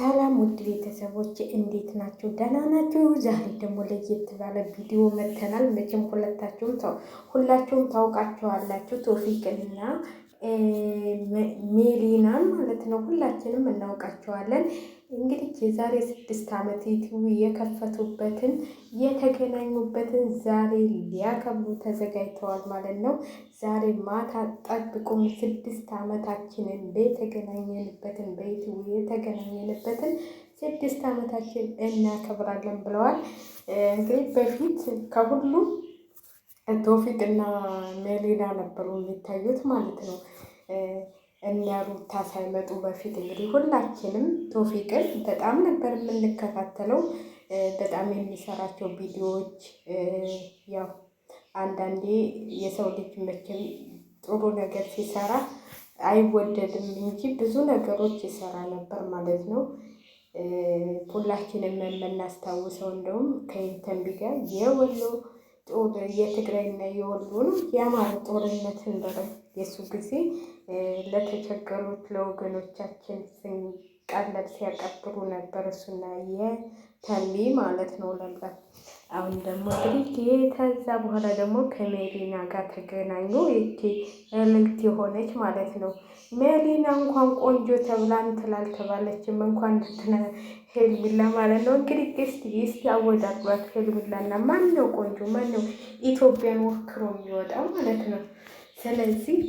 ሰላም ውድ ቤተሰቦች እንዴት ናችሁ? ደህና ናችሁ? ዛሬ ደግሞ ለየት ባለ ቪዲዮ መተናል። መቼም ሁላችሁም ታውቃቸዋላችሁ ቶፊቅና ሜሊናን ማለት ነው። ሁላችንም እናውቃቸዋለን። እንግዲህ የዛሬ 6 ዓመት ዩቲዩብ የከፈቱበትን የተገናኙበትን ዛሬ ሊያከብሩ ተዘጋጅተዋል ማለት ነው። ዛሬ ማታ ጠብቁም 6 ዓመታችንን የተገናኘንበትን በዩቲዩብ የተገናኘንበትን 6 ዓመታችን እናከብራለን ብለዋል። እንግዲህ በፊት ከሁሉ ቶፊቅ እና ሜሊና ነበሩ የሚታዩት ማለት ነው። እነ ሩታ ሳይመጡ በፊት እንግዲህ ሁላችንም ቶፊቅን በጣም ነበር የምንከታተለው። በጣም የሚሰራቸው ቪዲዮዎች ያው አንዳንዴ የሰው ልጅ መቼም ጥሩ ነገር ሲሰራ አይወደድም እንጂ ብዙ ነገሮች ይሰራ ነበር ማለት ነው። ሁላችንም የምናስታውሰው እንደውም ከኢንተንቢ ጋር የወሎ የትግራይና የወሎ ነው የአማራ ጦርነትን በረ የሱ ጊዜ ለተቸገሩት ለወገኖቻችን ቀለብ ሲያቀብሉ ነበር። እሱና የተንቢ ማለት ነው ለምለም። አሁን ደግሞ እንግዲህ ከዛ በኋላ ደግሞ ከሜሊና ጋር ተገናኙ። ይቺ እልልት የሆነች ማለት ነው። ሜሊና እንኳን ቆንጆ ተብላ እንትን አልተባለችም። እንኳን ሄርሜላ ማለት ነው። እንግዲህ እስቲ አወዳድሯት። ሄርሜላና ማን ነው ቆንጆ? ማን ነው ኢትዮጵያን ወክሮ የሚወጣው ማለት ነው? ስለዚህ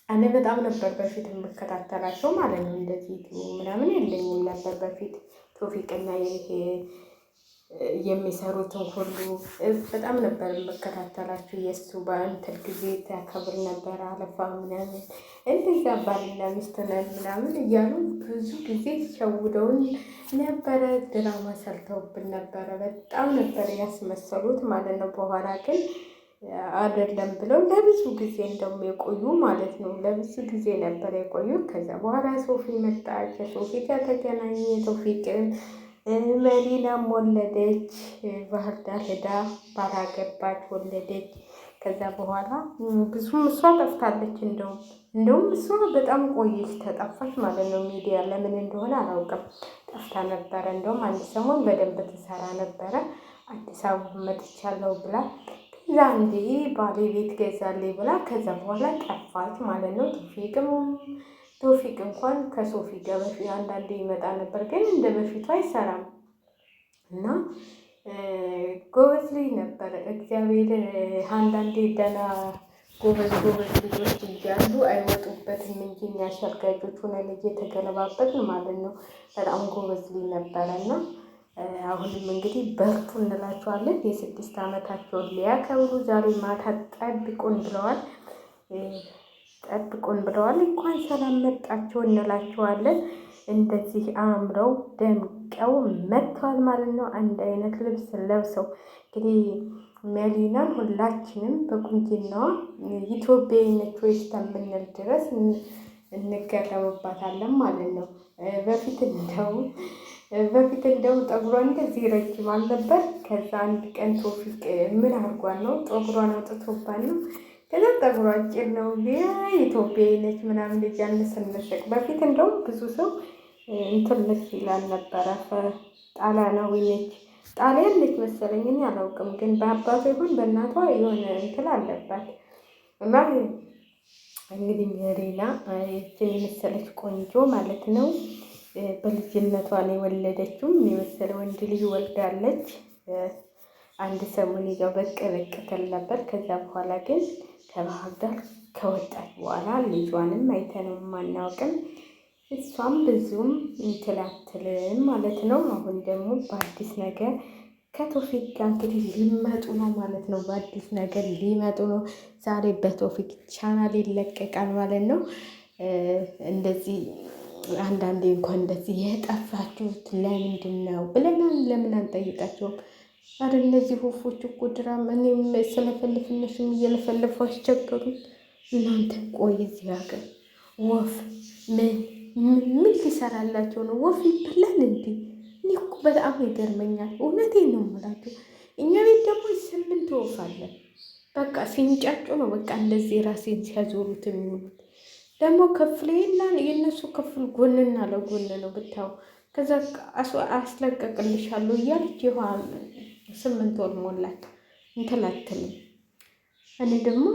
እኔ በጣም ነበር በፊት የምከታተላቸው ማለት ነው። እንደዚህ ምናምን የለኝም ነበር በፊት ቶፊቅና ይሄ የሚሰሩትን ሁሉ በጣም ነበር የምከታተላቸው። የእሱ በእንትን ጊዜ ታከብር ነበር አለፋ ምናምን እንደዛ ባልና ሚስት ነን ምናምን እያሉ ብዙ ጊዜ ሸውደውን ነበረ። ድራማ ሰርተውብን ነበረ። በጣም ነበር ያስመሰሉት ማለት ነው። በኋላ ግን አይደለም ብለው ለብዙ ጊዜ እንደውም የቆዩ ማለት ነው። ለብዙ ጊዜ ነበር የቆዩ። ከዛ በኋላ ሶፊ መጣች። ከሶፊ ጋር ተገናኘ። ቶፊቅን መሊናም ወለደች። ባህር ዳር ሄዳ ባላገባች ወለደች። ከዛ በኋላ ብዙም እሷ ጠፍታለች። እንደውም እሷ በጣም ቆየች ተጠፋች ማለት ነው። ሚዲያ ለምን እንደሆነ አላውቅም ጠፍታ ነበረ። እንደውም አንድ ሰሞን በደንብ ትሰራ ነበረ። አዲስ አበባ መጥቻለሁ ብላ ከዛ እንዴ ባሌ ቤት ገዛልኝ ብላ ከዛ በኋላ ጠፋች ማለት ነው። ቶፊቅ እንኳን ከሶፊ ጋር በፊት አንዳንዴ ይመጣ ነበር፣ ግን እንደ በፊቱ አይሰራም እና ጎበዝ ልጅ ነበር። እግዚአብሔር አንዳንዴ ደህና ጎበዝ ልጆች እያሉ አይወጡበትም እንጂ እኛ አሸርጋጆች ሆነን እየተገለባበጥን ማለት ነው። በጣም ጎበዝ ልጅ ነበረ እና አሁንም እንግዲህ በርቱ እንላቸዋለን። የ6 ዓመታቸውን ሊያከብሩ ዛሬ ማታ ጠብቁን ብለዋል። እንኳን ሰላም መጣችሁ እንላቸዋለን። እንደዚህ አምረው ደምቀው መጥተዋል ማለት ነው። አንድ አይነት ልብስ ለብሰው እንግዲህ ሜሊናን ሁላችንም በቁንጅናዋ ኢትዮጵያዊ ነች ወይ እስከምንል ድረስ እንገረምባታለን ማለት ነው። በፊት እንደው ጠጉሯ እንደዚህ ረጅም አልነበር። ከዛ አንድ ቀን ቶፊቅ ምን አድርጓን ነው ጠጉሯን አውጥቶባት ነው። ከዛ ጠጉሯ አጭር ነው ኢትዮጵያዊ ነች ምናምን ልጃን ስንስቅ በፊት እንደውም ብዙ ሰው እንትን ልክ ይላል ነበረ። ጣሊያናዊ ነች ጣሊያን ነች መሰለኝ እኔ አላውቅም፣ ግን በአባቷ ይሁን በእናቷ የሆነ እንትን አለባት እና እንግዲህ ሜሊና ይችን የመሰለች ቆንጆ ማለት ነው። በልጅነቷ ነው የወለደችው። የመሰለ ወንድ ልጅ ወልዳለች። አንድ ሰሞን ይዘው በቅ ትል ነበር። ከዛ በኋላ ግን ከባህር ዳር ከወጣች በኋላ ልጇንም አይተነው አናውቅም። እሷም ብዙም እንትላትልም ማለት ነው። አሁን ደግሞ በአዲስ ነገር ከቶፊቅ ጋር እንግዲህ ሊመጡ ነው ማለት ነው። በአዲስ ነገር ሊመጡ ነው። ዛሬ በቶፊቅ ቻናል ይለቀቃል ማለት ነው። እንደዚህ አንዳንዴ እንኳን እንደዚህ የጠፋችሁት ለምንድን ነው ብለን ለምን አንጠይቃቸውም? አረ እነዚህ ወፎች እኮ ድራማ እኔም ስለፈልፍ እነሱም እየለፈለፉ አስቸገሩኝ። እናንተ ቆይ እዚህ ሀገር ወፍ ምን ሊሰራላቸው ነው? ወፍ ይበላል እንዴ? እኔ እኮ በጣም ይገርመኛል። እውነቴን ነው የምላቸው። እኛ ቤት ደግሞ 8 ወፍ አለ። በቃ ሲንጫጩ ነው በቃ እንደዚህ ራሴን ሲያዞሩት የሚውሉት። ደግሞ ክፍሌና የእነሱ ክፍል ጎንና ለጎን ነው ብታው። ከዛ አስለቀቅልሻለሁ እያለች ይኋን 8 ወር ሞላት እንትን አትልም። እኔ ደግሞ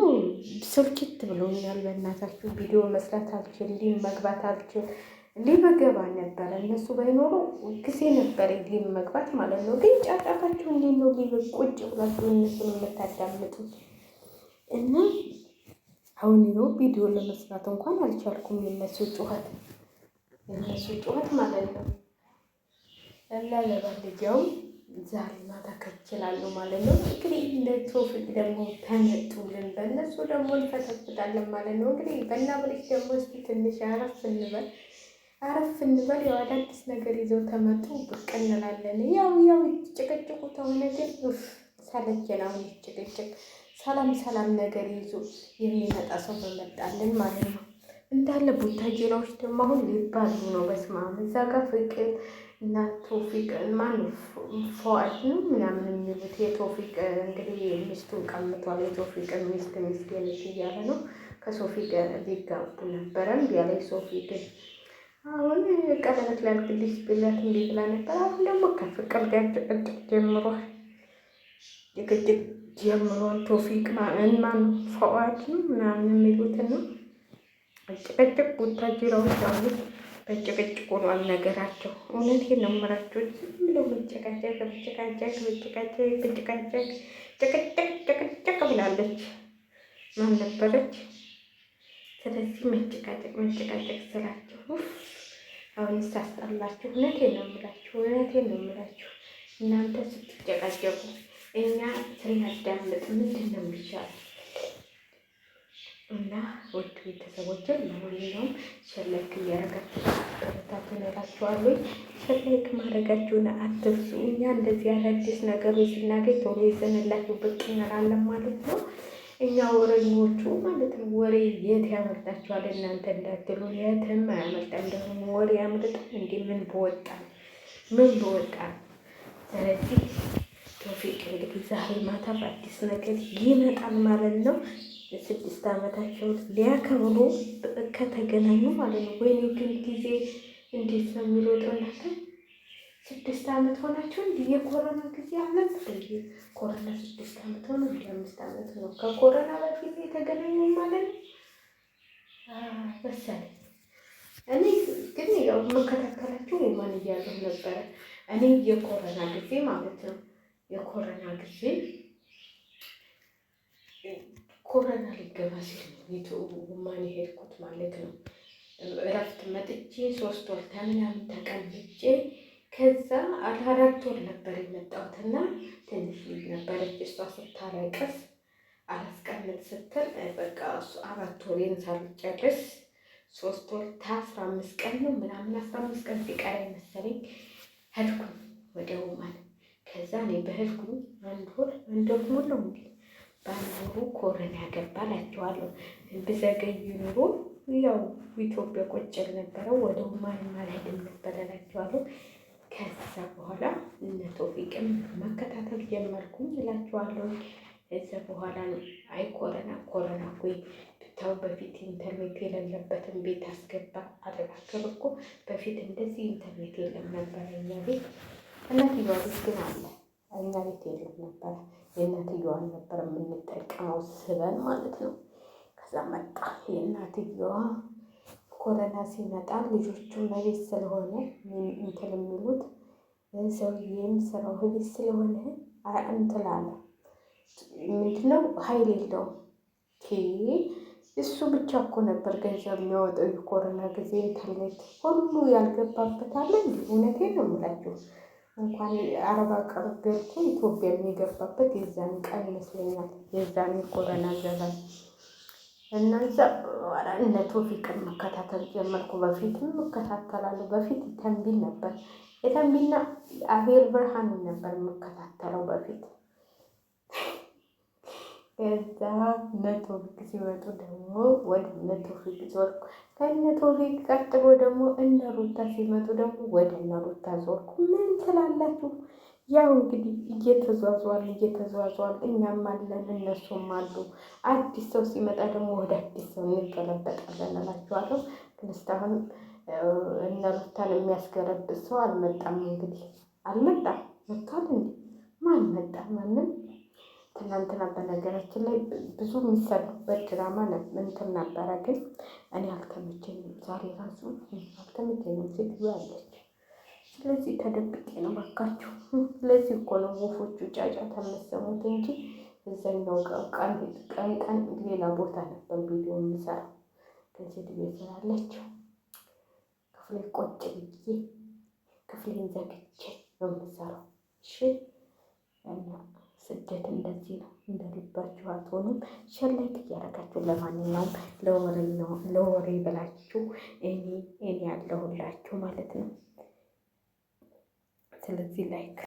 ስልችት ብሎኛል። በእናታችሁ ቪዲዮ መስራት አልችል፣ ሊም መግባት አልችል። ሊም መገባ ነበረ እነሱ ባይኖሩ ጊዜ ነበረ ሊም መግባት ማለት ነው። ግን ጫጫታችሁ እንዴት ነው? ሊም ቁጭ ብላችሁ እነሱን የምታዳምጡት እና አሁን ይኸው ቪዲዮ ለመስራት እንኳን አልቻልኩም። የነሱ ጩኸት ማለት ነው። እና ለባልጃው ዛሬ ማታ ከችላሉ ማለት ነው። እንግዲህ እንደ ቶፊቅ ደግሞ ተመጡልን፣ በእነሱ ደግሞ እንፈተፍታለን ማለት ነው። እንግዲህ በእናብልሽ ደግሞ እስኪ ትንሽ አረፍ እንበል። ያው አዳዲስ ነገር ይዘው ተመጡ ብቅ እንላለን። ያው ጭቅጭቁ ተሆነ ግን ሰለቸን። አሁን ጭቅጭቅ ሰላም ነገር ይዞ የሚመጣ ሰው በመጣልን ማለት ነው። እንዳለ ቡታጅራዎች ደግሞ አሁን ሊባሉ ነው። በስመ አብ እዛ ጋር ፍቅር እና ቶፊቅ ማን ፎአድ ነው ምናምን የሚሉት የቶፊቅ እንግዲህ ሚስቱን ቀምቷል። የቶፊቅን ሚስት የልጅ እያለ ነው። ከሶፊ ጋር ሊጋቡ ነበረም ያለ ሶፊ ግን አሁን ቀለበት ላድርግልሽ ብላት እንዴ ብላ ነበር። አሁን ደግሞ ከፍቅር ጋር ጭቅጭቅ ጀምሯል። ቶፊቅ ማን ፎአድ ነው ምናምን የሚሉት ነው። ጭቅጭቅ ቡታጅራዎች አሁን በጭቅጭቅ ሆኗል ነገራቸው። እውነቴን ነው የምላቸው። ዝም ብለው መጨቃጨቅ ብላለች። ማን ነበረች? ስለዚህ መጨቃጨቅ ስላቸው አሁን ሳስጠላችሁ። እውነቴን ነው የምላችሁ። እናንተ ስትጨቃጨቁ እኛ ስናዳምጥ ምንድን ነው የሚሻለው? እና ውድ ቤተሰቦችን ለማንኛውም ሸለክ እያደረጋችሁ በረታቱን እላችኋለሁ። ሸለክ ማድረጋችሁን አትርሱ። እኛ እንደዚህ አዳዲስ ነገሮች ስናገኝ ቶሎ ይዘንላችሁ ብቅ እንላለን ማለት ነው። እኛ ወሬኞቹ ማለት ነው። ወሬ የት ያመልጣችኋል እናንተ እንዳትሉ፣ የትም አያመልጣም። ደግሞ ወሬ ያመልጣል እንዴ? ምን በወጣን። ስለዚህ ቶፊቅ እንግዲህ ዛሬ ማታ በአዲስ ነገር ይመጣል ማለት ነው። የ6 ዓመታቸውን ሊያከብሩ ከተገናኙ ማለት ነው። ወይኔ ግን ጊዜ እንዴት ነው የሚሮጠው እናንተ! 6 ዓመት ሆናቸው እንዲ የኮሮና ጊዜ አለበት እንዲ ኮሮና 6 ዓመት ሆነ እንዲ 5 ዓመት ነው ከኮሮና በፊት የተገናኙ ማለት ነው። በሳሌ እኔ ግን ያው መከታተላቸው ማን እያለሁ ነበረ እኔ የኮሮና ጊዜ ማለት ነው። የኮሮና ጊዜ ኮሮና ሊገባ ሲል ዩቱብ ማን የሄድኩት ማለት ነው። እረፍት መጥቼ 3 ወር ከምናምን ተቀምጬ ከዛ 4 ወር ነበር የመጣሁትና ትንሽ ልጅ ነበረች። እሷ ስታለቅስ አላስቀምጥ ስትል በቃ 4 ወሬን ሳልጨርስ 3 ወር 15 ቀን ነው ምናምን 15 ቀን ሲቀረኝ መሰለኝ ሄድኩኝ ወዲያው ማለት። ከዛ እኔ በሄድኩኝ 1 ወር ሙሉ እንዴ ባንኖሩ ኮረና ያገባላቸዋለሁ። ብዘገይ ኑሮ ያው ኢትዮጵያ ቆጨል ነበረው ወደ ማንም አልሄድም ነበር እላቸዋለሁ። ከዛ በኋላ እነ ቶፊቅም መከታተል ጀመርኩኝ እላቸዋለሁ። ከዛ በኋላ ነው አይ ኮረና እኮ ብታው በፊት ኢንተርኔት የሌለበትን ቤት አስገባ አደረጋቸው እኮ። በፊት እንደዚህ ኢንተርኔት የለም ነበር እኛ ቤት። እናትየዋ ቤት ግን አለ፣ እኛ ቤት የለም ነበር። የእናትየዋን ነበር የምንጠቀመው ስበን ማለት ነው። ከዛ መጣ የእናትየዋ ኮረና ሲመጣ ልጆቹን በቤት ስለሆነ እንትን የሚሉት ሰውዬም ስራው ቤት ስለሆነ እንትን አለ ምንድነው ኃይል የለውም። እሱ ብቻ እኮ ነበር ገንዘብ የሚያወጣው የኮረና ጊዜ። ኢንተርኔት ሁሉ ያልገባበት አለ እንዴ? እውነቴን ነው የምላችሁ። እንኳን አረብ አቀር ገብቶ ኢትዮጵያ የሚገባበት የዛን ቀን ይመስለኛል፣ የዛን የኮረና ዘመን እና እዛ እነ ቶፊቅን መከታተል ጀመርኩ። በፊትም እከታተላለሁ። በፊት ተንቢል ነበር የተንቢልና አቤል ብርሃን ነበር የምከታተለው በፊት። ከዛ እነ ቶፊቅ ሲመጡ ደግሞ ወደ እነ ቶፊቅ ዞርኩ። ከእነ ቶፊቅ ቀጥሎ ደግሞ እነ ሩታ ሲመጡ ደግሞ ወደ እነ ሩታ ዞርኩ። ምን ትላላችሁ? ያው እንግዲህ እየተዟዟል እኛም አለን እነሱም አሉ። አዲስ ሰው ሲመጣ ደግሞ ወደ አዲስ ሰው እንገለበጣለን እላችኋለሁ። ግን እስካሁን እነ ሩታን የሚያስገረብስ ሰው አልመጣም። እንግዲህ አልመጣም። መጥቷል እንዴ? ማን መጣ? ማንም። ትናንትና በነገራችን ላይ ብዙ የሚሰሩበት ድራማ እንትን ነበረ፣ ግን እኔ አልተመቸኝም። ዛሬ ራሱ አልተመቸኝም። ሴትዮ አለች። ስለዚህ ተደብቄ ነው ባካችሁ። ስለዚህ እኮ ነው ወፎቹ ጫጫታ የምትሰሙት እንጂ እዛኛው ቀን ሌላ ቦታ ነበር ቪዲዮ የምሰራው። ከሴትዮ ስላለችው ክፍሌ ቆጭ ብዬ ክፍሌን ዘግቼ ነው የምሰራው። እሺ። እና ስደት እንደዚህ ነው። እንደልባችሁ አትሆኑም። ሸላይት እያደረጋችሁ ለማንኛውም ለወሬ ብላችሁ እኔ ያለሁላችሁ ማለት ነው። ስለዚህ ላይክ